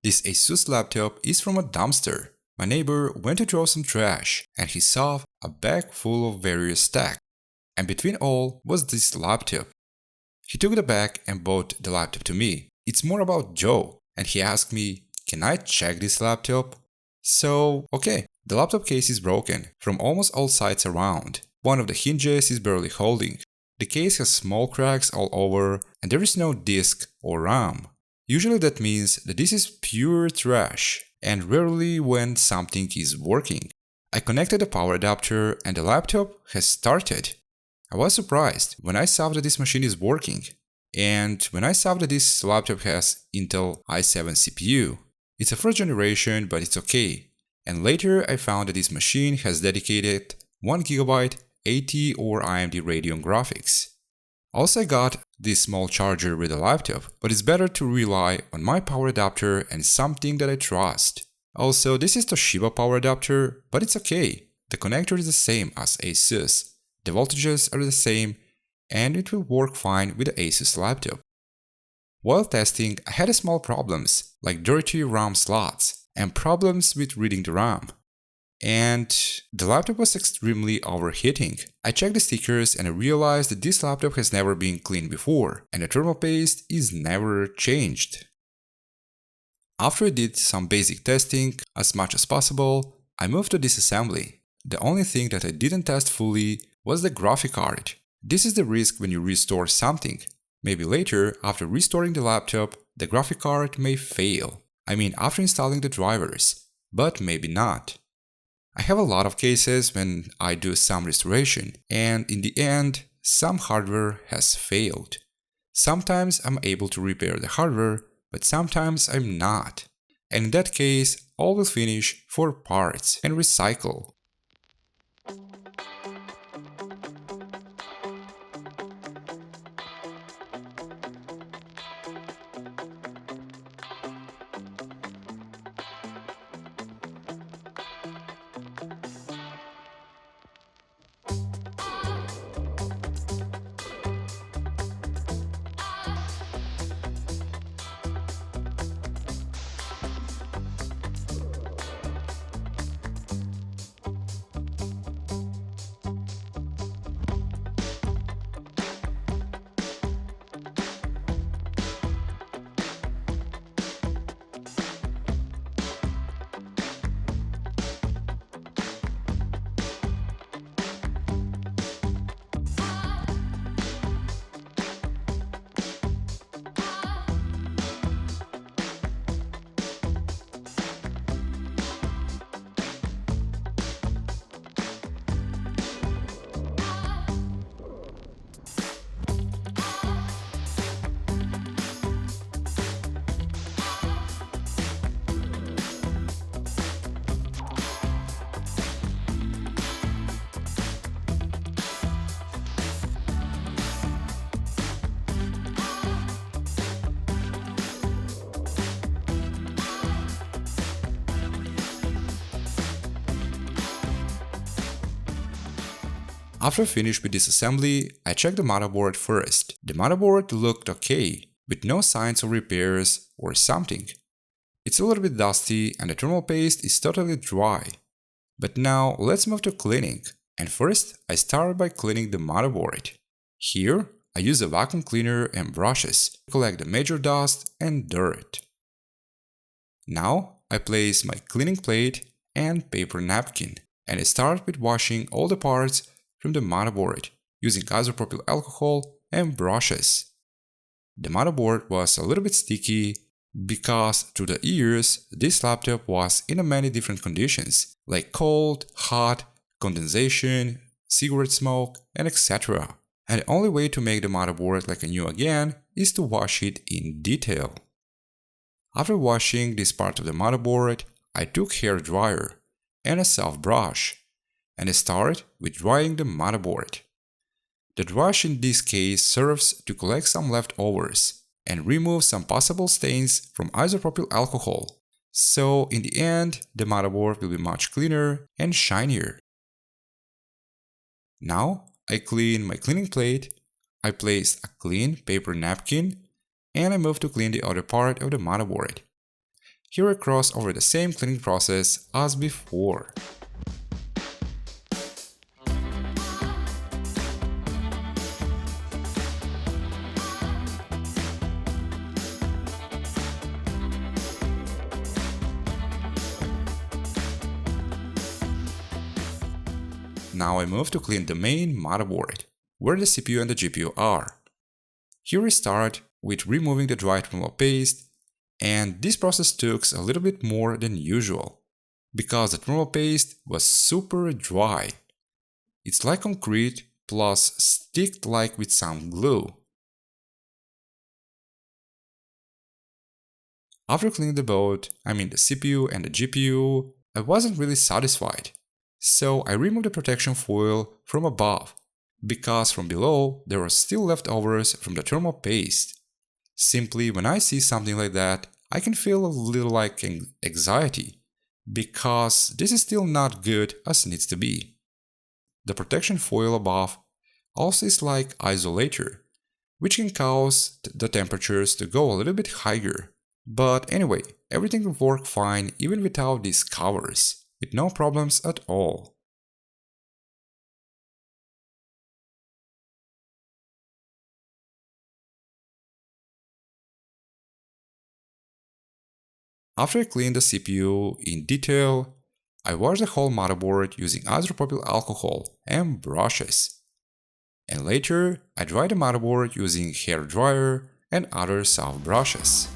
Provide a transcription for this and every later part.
This ASUS laptop is from a dumpster. My neighbor went to throw some trash and he saw a bag full of various stacks. And between all was this laptop. He took the bag and brought the laptop to me. It's more about Joe, and he asked me, "Can I check this laptop?" So, okay, the laptop case is broken from almost all sides around. One of the hinges is barely holding. The case has small cracks all over, and there is no disk or RAM. Usually that means that this is pure trash, and rarely when something is working. I connected the power adapter and the laptop has started. I was surprised when I saw that this machine is working, and when I saw that this laptop has Intel i7 CPU. It's a first generation, but it's okay. And later I found that this machine has dedicated 1GB 80 or AMD Radeon graphics. Also I got this small charger with the laptop, but it's better to rely on my power adapter and something that I trust. Also, this is Toshiba power adapter, but it's okay. The connector is the same as ASUS. The voltages are the same, and it will work fine with the ASUS laptop. While testing, I had small problems, like dirty RAM slots, and problems with reading the RAM. And the laptop was extremely overheating. I checked the stickers and I realized that this laptop has never been cleaned before, and the thermal paste is never changed. After I did some basic testing as much as possible, I moved to disassembly. The only thing that I didn't test fully was the graphic card. This is the risk when you restore something. Maybe later, after restoring the laptop, the graphic card may fail. I mean after installing the drivers, but maybe not. I have a lot of cases when I do some restoration, and in the end, some hardware has failed. Sometimes I'm able to repair the hardware, but sometimes I'm not. And in that case, always finish for parts and recycle. After I finished with disassembly, I checked the motherboard first. The motherboard looked okay, with no signs of repairs or something. It's a little bit dusty and the thermal paste is totally dry. But now let's move to cleaning. And first, I start by cleaning the motherboard. Here, I use a vacuum cleaner and brushes to collect the major dust and dirt. Now, I place my cleaning plate and paper napkin, and I start with washing all the parts from the motherboard using isopropyl alcohol and brushes. The motherboard was a little bit sticky because through the years this laptop was in many different conditions like cold, hot, condensation, cigarette smoke, and etc. And the only way to make the motherboard like a new again is to wash it in detail. After washing this part of the motherboard, I took hair dryer and a soft brush and I start with drying the motherboard. The brush in this case serves to collect some leftovers and remove some possible stains from isopropyl alcohol. So in the end, the motherboard will be much cleaner and shinier. Now I clean my cleaning plate, I place a clean paper napkin, and I move to clean the other part of the motherboard. here I cross over the same cleaning process as before. Now I move to clean the main motherboard, where the CPU and the GPU are. Here I start with removing the dry thermal paste, and this process took a little bit more than usual, because the thermal paste was super dry. It's like concrete plus sticked like with some glue. After cleaning the both, the CPU and the GPU, I wasn't really satisfied. So I removed the protection foil from above, because from below there were still leftovers from the thermal paste. Simply when I see something like that, I can feel a little like anxiety, because this is still not good as it needs to be. The protection foil above also is like isolator, which can cause the temperatures to go a little bit higher. But anyway, everything will work fine even without these covers, with no problems at all. After I cleaned the CPU in detail, I washed the whole motherboard using isopropyl alcohol and brushes. And later, I dried the motherboard using hair dryer and other soft brushes.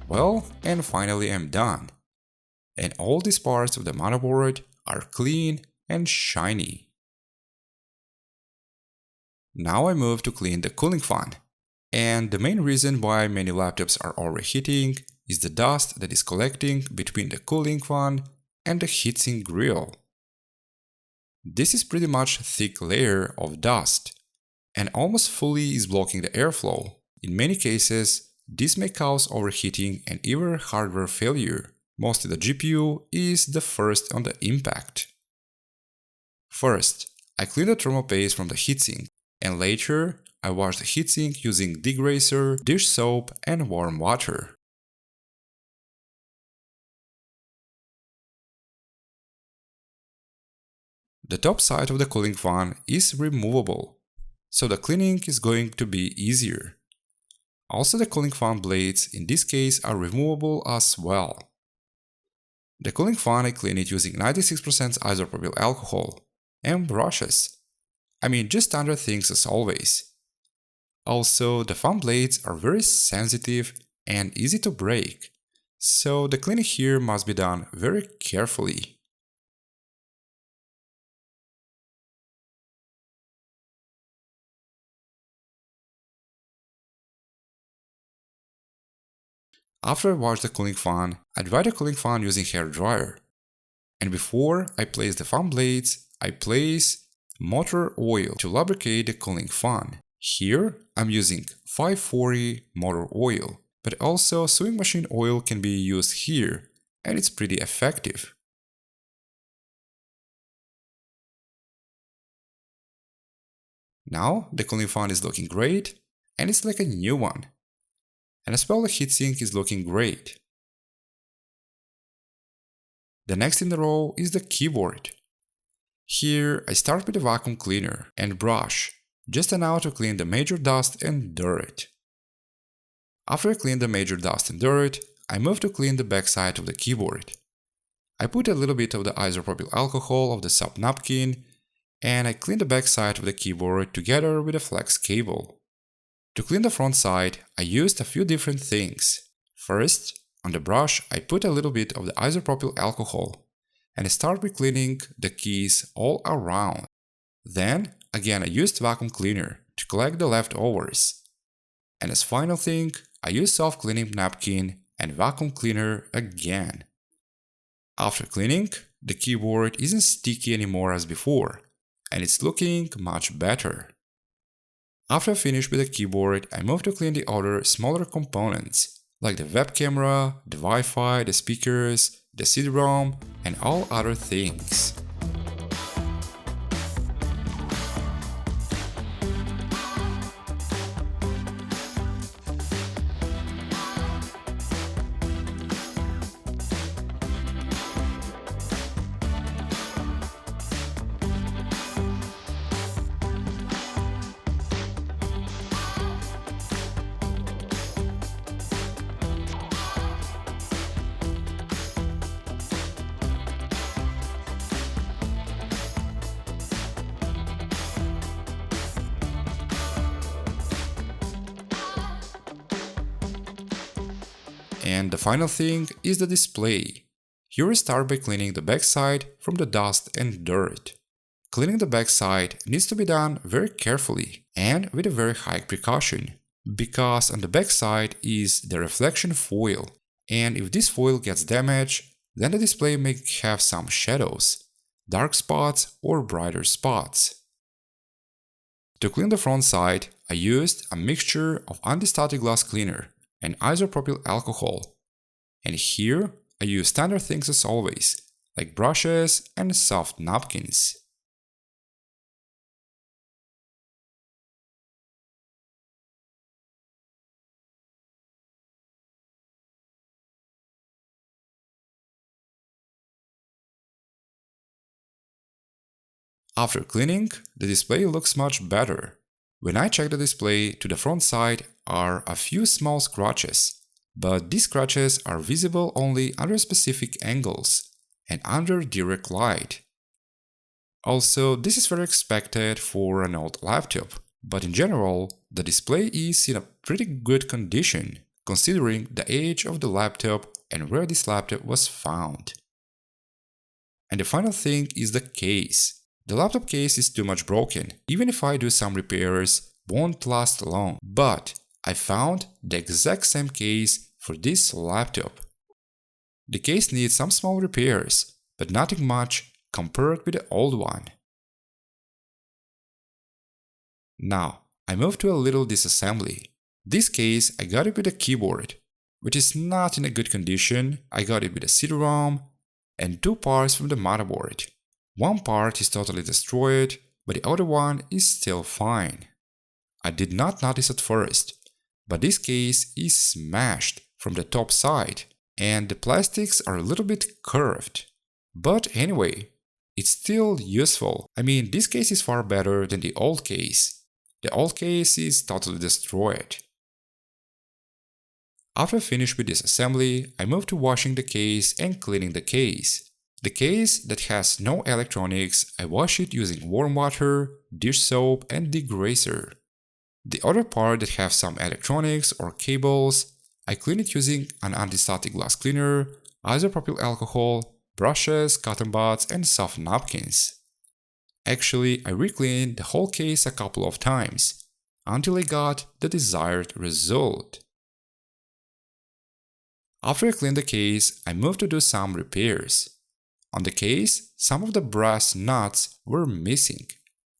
Well, and finally I'm done. And all these parts of the motherboard are clean and shiny. Now I move to clean the cooling fan. And the main reason why many laptops are overheating is the dust that is collecting between the cooling fan and the heatsink grill. This is pretty much a thick layer of dust, and almost fully is blocking the airflow. In many cases, this may cause overheating and even hardware failure. Mostly the GPU is the first on the impact. First, I clean the thermal paste from the heatsink, and later I wash the heatsink using degreaser, dish soap and warm water. The top side of the cooling fan is removable, so the cleaning is going to be easier. Also, the cooling fan blades in this case are removable as well. The cooling fan I clean it using 96% isopropyl alcohol and brushes. Just standard things as always. Also, the fan blades are very sensitive and easy to break, so the cleaning here must be done very carefully. After I wash the cooling fan, I dry the cooling fan using hair dryer. And before I place the fan blades, I place motor oil to lubricate the cooling fan. Here I'm using 540 motor oil, but also sewing machine oil can be used here, and it's pretty effective. Now the cooling fan is looking great, and it's like a new one. And as well the heatsink is looking great. The next in the row is the keyboard. Here I start with a vacuum cleaner and brush, just enough to clean the major dust and dirt. After I clean the major dust and dirt, I move to clean the backside of the keyboard. I put a little bit of the isopropyl alcohol of the soap napkin, and I clean the backside of the keyboard together with a flex cable. To clean the front side, I used a few different things. First, on the brush I put a little bit of the isopropyl alcohol, and start by cleaning the keys all around. Then, again I used vacuum cleaner to collect the leftovers. And as final thing, I used soft cleaning napkin and vacuum cleaner again. After cleaning, the keyboard isn't sticky anymore as before, and it's looking much better. After I finished with the keyboard, I moved to clean the other smaller components, like the web camera, the Wi-Fi, the speakers, the CD-ROM, and all other things. And the final thing is the display. Here we start by cleaning the backside from the dust and dirt. Cleaning the backside needs to be done very carefully and with a very high precaution, because on the backside is the reflection foil, and if this foil gets damaged, then the display may have some shadows, dark spots or brighter spots. To clean the front side, I used a mixture of anti-static glass cleaner and isopropyl alcohol. And here I use standard things as always, like brushes and soft napkins. After cleaning, the display looks much better. When I check the display, to the front side are a few small scratches, but these scratches are visible only under specific angles and under direct light. Also, this is very expected for an old laptop, but in general, the display is in a pretty good condition considering the age of the laptop and where this laptop was found. And the final thing is the case. The laptop case is too much broken, even if I do some repairs, won't last long, but I found the exact same case for this laptop. The case needs some small repairs, but nothing much compared with the old one. Now, I move to a little disassembly. This case I got it with a keyboard, which is not in a good condition. I got it with a CD-ROM and two parts from the motherboard. One part is totally destroyed, but the other one is still fine. I did not notice at first, but this case is smashed from the top side and the plastics are a little bit curved. But anyway, it's still useful. I mean, this case is far better than the old case. The old case is totally destroyed. After I finished with this assembly, I moved to washing the case and cleaning the case. The case that has no electronics, I wash it using warm water, dish soap and degreaser. The other part that has some electronics or cables, I clean it using an anti-static glass cleaner, isopropyl alcohol, brushes, cotton buds and soft napkins. Actually, I re-cleaned the whole case a couple of times, until I got the desired result. After I cleaned the case, I moved to do some repairs. On the case, some of the brass nuts were missing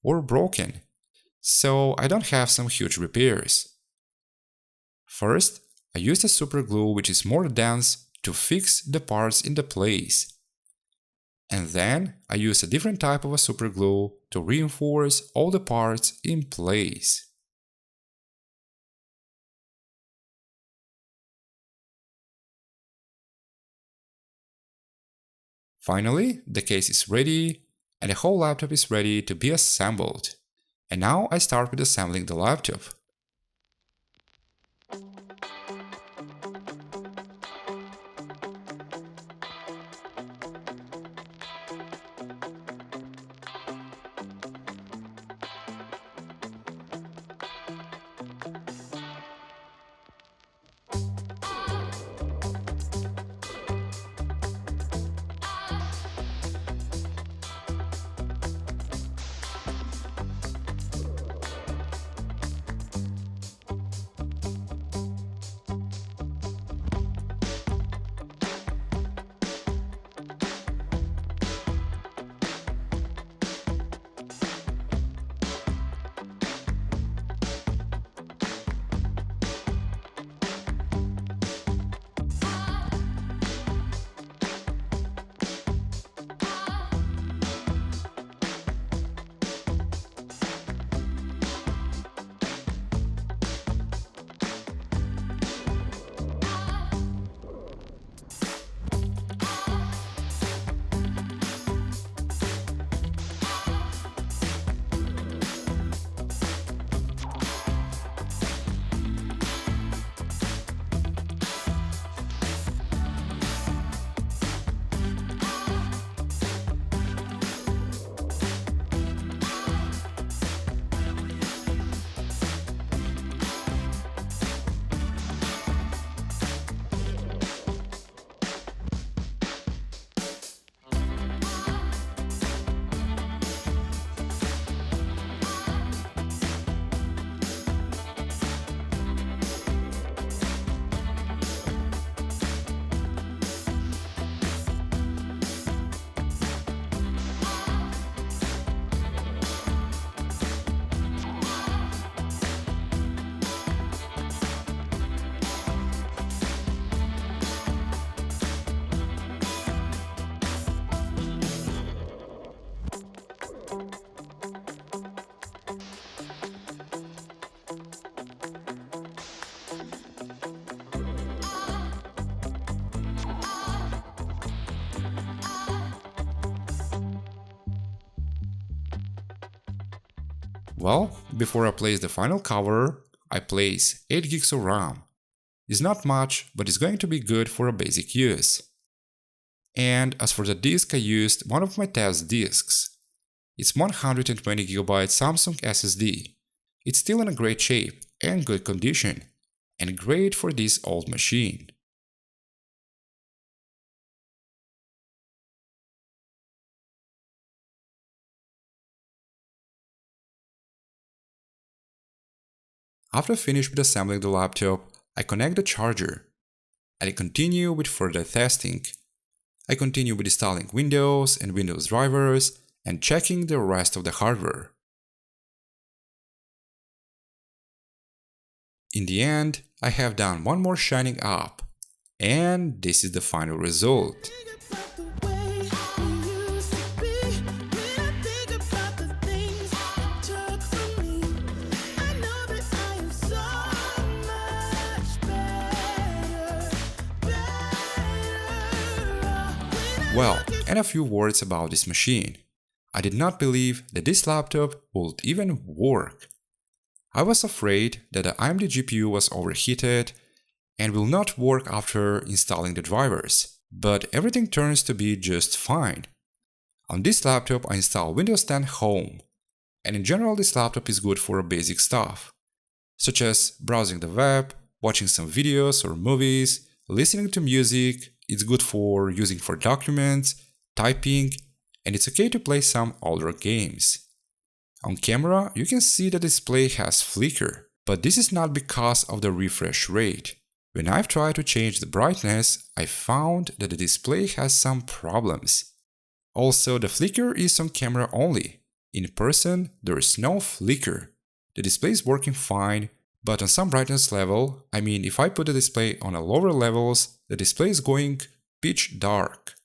or broken, so I don't have some huge repairs. First, I used a super glue which is more dense to fix the parts in the place. And then I used a different type of a super glue to reinforce all the parts in place. Finally, the case is ready and the whole laptop is ready to be assembled. And now I start with assembling the laptop. Well, before I place the final cover, I place 8 gigs of RAM. It's not much, but it's going to be good for a basic use. And as for the disk, I used one of my test disks. It's 120GB Samsung SSD. It's still in a great shape and good condition, and great for this old machine. After I finish with assembling the laptop, I connect the charger, and I continue with further testing. I continue with installing Windows and Windows drivers and checking the rest of the hardware. In the end, I have done one more shining up, and this is the final result. Well, and a few words about this machine. I did not believe that this laptop would even work. I was afraid that the AMD GPU was overheated and will not work after installing the drivers, but everything turns to be just fine. On this laptop I installed Windows 10 Home, and in general this laptop is good for basic stuff, such as browsing the web, watching some videos or movies, listening to music. It's good for using for documents, typing, and it's okay to play some older games. On camera, you can see the display has flicker, but this is not because of the refresh rate. When I've tried to change the brightness, I found that the display has some problems. Also, the flicker is on camera only. In person, there is no flicker. The display is working fine, but on some brightness level, I mean if I put the display on a lower levels, the display is going pitch dark.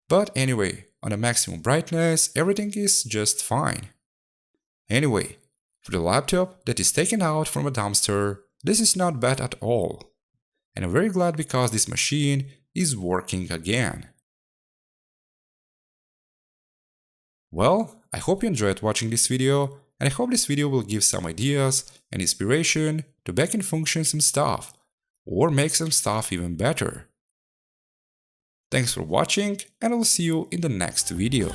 But anyway, on a maximum brightness, everything is just fine. Anyway, for the laptop that is taken out from a dumpster, this is not bad at all. And I'm very glad because this machine is working again. Well, I hope you enjoyed watching this video, and I hope this video will give some ideas and inspiration to back in function some stuff, or make some stuff even better. Thanks for watching, and I'll see you in the next video.